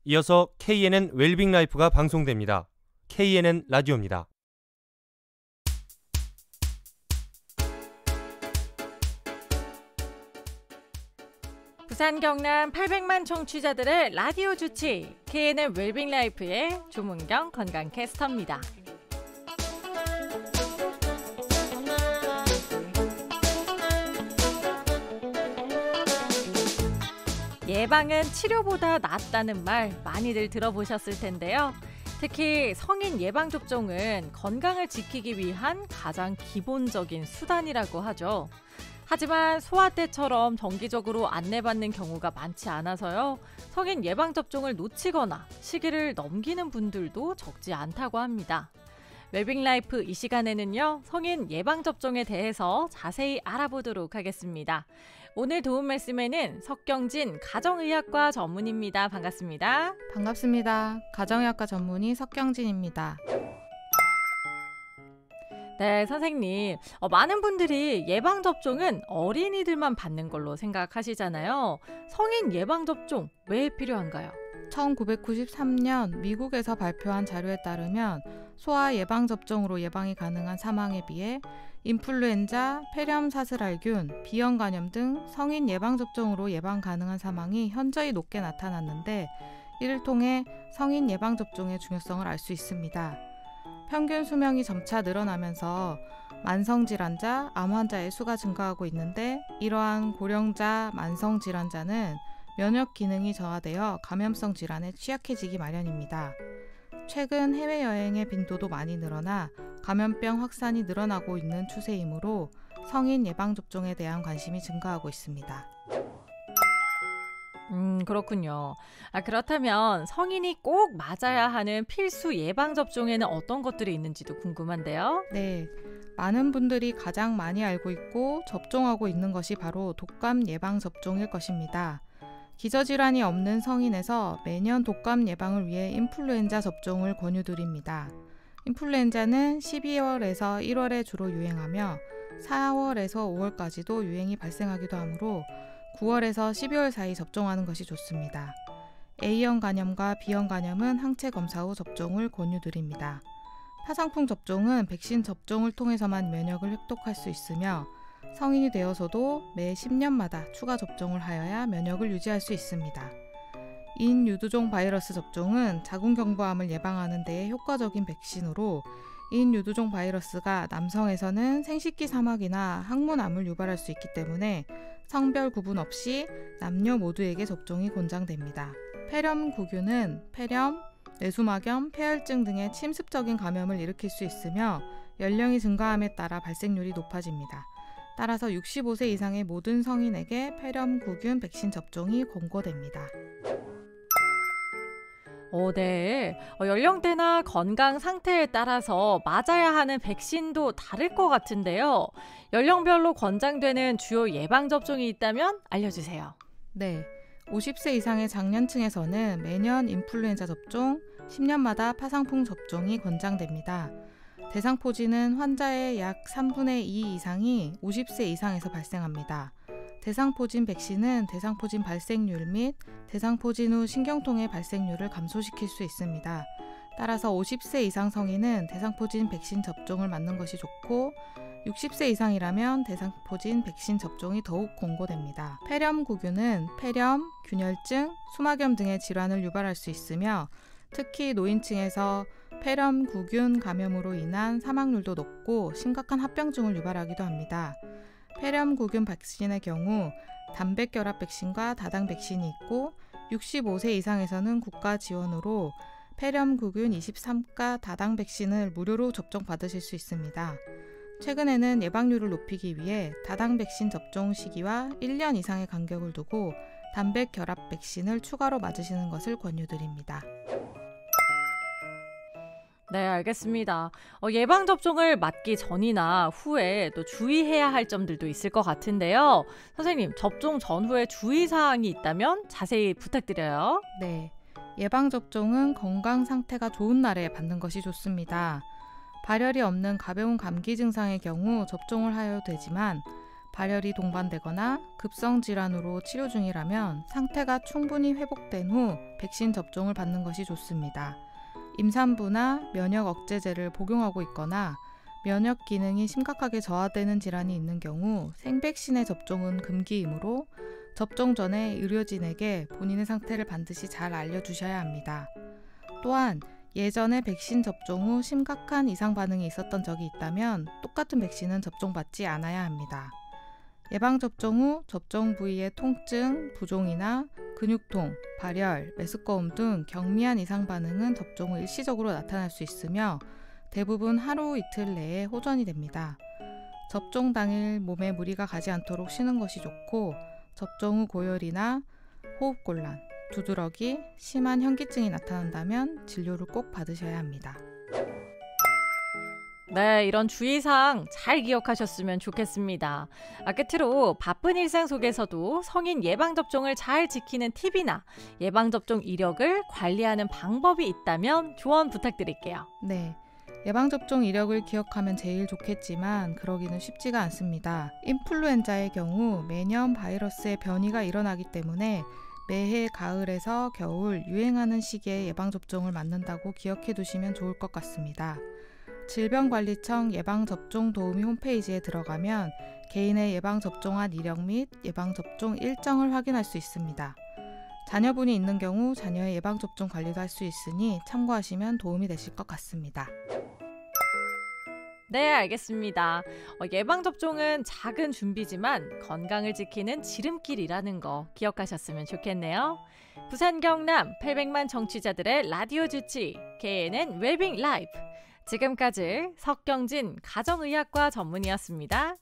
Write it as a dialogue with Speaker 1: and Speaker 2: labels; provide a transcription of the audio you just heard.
Speaker 1: 이어서 KNN 웰빙 라이프가 방송됩니다. KNN 라디오입니다.
Speaker 2: 부산 경남 800만 청취자들의 라디오 주치 KNN 웰빙 라이프의 조문경 건강 캐스터입니다. 예방은 치료보다 낫다는 말 많이들 들어보셨을 텐데요. 특히 성인 예방접종은 건강을 지키기 위한 가장 기본적인 수단이라고 하죠. 하지만 소아 때처럼 정기적으로 안내받는 경우가 많지 않아서요. 성인 예방접종을 놓치거나 시기를 넘기는 분들도 적지 않다고 합니다. 웰빙라이프 이 시간에는요. 성인 예방접종에 대해서 자세히 알아보도록 하겠습니다. 오늘 도움 말씀에는 석경진 가정의학과 전문의입니다. 반갑습니다.
Speaker 3: 반갑습니다. 가정의학과 전문의 석경진입니다.
Speaker 2: 네, 선생님. 많은 분들이 예방접종은 어린이들만 받는 걸로 생각하시잖아요. 성인 예방접종 왜 필요한가요?
Speaker 3: 1993년 미국에서 발표한 자료에 따르면 소아 예방접종으로 예방이 가능한 사망에 비해 인플루엔자, 폐렴 사슬알균, 비형 간염 등 성인 예방접종으로 예방 가능한 사망이 현저히 높게 나타났는데 이를 통해 성인 예방접종의 중요성을 알 수 있습니다. 평균 수명이 점차 늘어나면서 만성질환자, 암 환자의 수가 증가하고 있는데 이러한 고령자, 만성질환자는 면역 기능이 저하되어 감염성 질환에 취약해지기 마련입니다. 최근 해외여행의 빈도도 많이 늘어나 감염병 확산이 늘어나고 있는 추세이므로 성인 예방접종에 대한 관심이 증가하고 있습니다.
Speaker 2: 그렇군요. 그렇다면 성인이 꼭 맞아야 하는 필수 예방접종에는 어떤 것들이 있는지도 궁금한데요.
Speaker 3: 네, 많은 분들이 가장 많이 알고 있고 접종하고 있는 것이 바로 독감 예방접종일 것입니다. 기저질환이 없는 성인에서 매년 독감 예방을 위해 인플루엔자 접종을 권유드립니다. 인플루엔자는 12월에서 1월에 주로 유행하며 4월에서 5월까지도 유행이 발생하기도 하므로 9월에서 12월 사이 접종하는 것이 좋습니다. A형 간염과 B형 간염은 항체 검사 후 접종을 권유드립니다. 파상풍 접종은 백신 접종을 통해서만 면역을 획득할 수 있으며 성인이 되어서도 매 10년마다 추가 접종을 하여야 면역을 유지할 수 있습니다. 인유두종 바이러스 접종은 자궁경부암을 예방하는 데 효과적인 백신으로 인유두종 바이러스가 남성에서는 생식기 사막이나 항문암을 유발할 수 있기 때문에 성별 구분 없이 남녀 모두에게 접종이 권장됩니다. 폐렴구균은 폐렴, 뇌수막염, 폐혈증 등의 침습적인 감염을 일으킬 수 있으며 연령이 증가함에 따라 발생률이 높아집니다. 따라서 65세 이상의 모든 성인에게 폐렴구균 백신 접종이 권고됩니다.
Speaker 2: 네. 연령대나 건강 상태에 따라서 맞아야 하는 백신도 다를 것 같은데요. 연령별로 권장되는 주요 예방접종이 있다면 알려주세요.
Speaker 3: 네. 50세 이상의 장년층에서는 매년 인플루엔자 접종, 10년마다 파상풍 접종이 권장됩니다. 대상포진은 환자의 약 3분의 2 이상이 50세 이상에서 발생합니다. 대상포진 백신은 대상포진 발생률 및 대상포진 후 신경통의 발생률을 감소시킬 수 있습니다. 따라서 50세 이상 성인은 대상포진 백신 접종을 맞는 것이 좋고 60세 이상이라면 대상포진 백신 접종이 더욱 권고됩니다. 폐렴구균은 폐렴, 균열증, 수막염 등의 질환을 유발할 수 있으며 특히 노인층에서 폐렴구균 감염으로 인한 사망률도 높고 심각한 합병증을 유발하기도 합니다. 폐렴구균 백신의 경우 단백결합 백신과 다당 백신이 있고 65세 이상에서는 국가 지원으로 폐렴구균 23가 다당 백신을 무료로 접종받으실 수 있습니다. 최근에는 예방률을 높이기 위해 다당 백신 접종 시기와 1년 이상의 간격을 두고 단백결합 백신을 추가로 맞으시는 것을 권유드립니다.
Speaker 2: 네, 알겠습니다. 예방접종을 맞기 전이나 후에 또 주의해야 할 점들도 있을 것 같은데요. 선생님, 접종 전후에 주의사항이 있다면 자세히 부탁드려요.
Speaker 3: 네, 예방접종은 건강 상태가 좋은 날에 받는 것이 좋습니다. 발열이 없는 가벼운 감기 증상의 경우 접종을 하여도 되지만 발열이 동반되거나 급성 질환으로 치료 중이라면 상태가 충분히 회복된 후 백신 접종을 받는 것이 좋습니다. 임산부나 면역 억제제를 복용하고 있거나 면역 기능이 심각하게 저하되는 질환이 있는 경우 생백신의 접종은 금기이므로 접종 전에 의료진에게 본인의 상태를 반드시 잘 알려주셔야 합니다. 또한 예전에 백신 접종 후 심각한 이상 반응이 있었던 적이 있다면 똑같은 백신은 접종받지 않아야 합니다. 예방접종 후 접종 부위의 통증, 부종이나 근육통, 발열, 메스꺼움 등 경미한 이상 반응은 접종 후 일시적으로 나타날 수 있으며 대부분 하루 이틀 내에 호전이 됩니다. 접종 당일 몸에 무리가 가지 않도록 쉬는 것이 좋고 접종 후 고열이나 호흡곤란, 두드러기, 심한 현기증이 나타난다면 진료를 꼭 받으셔야 합니다.
Speaker 2: 네, 이런 주의사항 잘 기억하셨으면 좋겠습니다. 끝으로 바쁜 일상 속에서도 성인 예방접종을 잘 지키는 팁이나 예방접종 이력을 관리하는 방법이 있다면 조언 부탁드릴게요.
Speaker 3: 네, 예방접종 이력을 기억하면 제일 좋겠지만 그러기는 쉽지가 않습니다. 인플루엔자의 경우 매년 바이러스의 변이가 일어나기 때문에 매해 가을에서 겨울 유행하는 시기에 예방접종을 맞는다고 기억해 두시면 좋을 것 같습니다. 질병관리청 예방접종 도우미 홈페이지에 들어가면 개인의 예방접종한 이력 및 예방접종 일정을 확인할 수 있습니다. 자녀분이 있는 경우 자녀의 예방접종 관리도 할 수 있으니 참고하시면 도움이 되실 것 같습니다.
Speaker 2: 네, 알겠습니다. 예방접종은 작은 준비지만 건강을 지키는 지름길이라는 거 기억하셨으면 좋겠네요. 부산 경남 800만 청취자들의 라디오 주치 KNN 웰빙 라이프. 지금까지 석경진 가정의학과 전문의였습니다.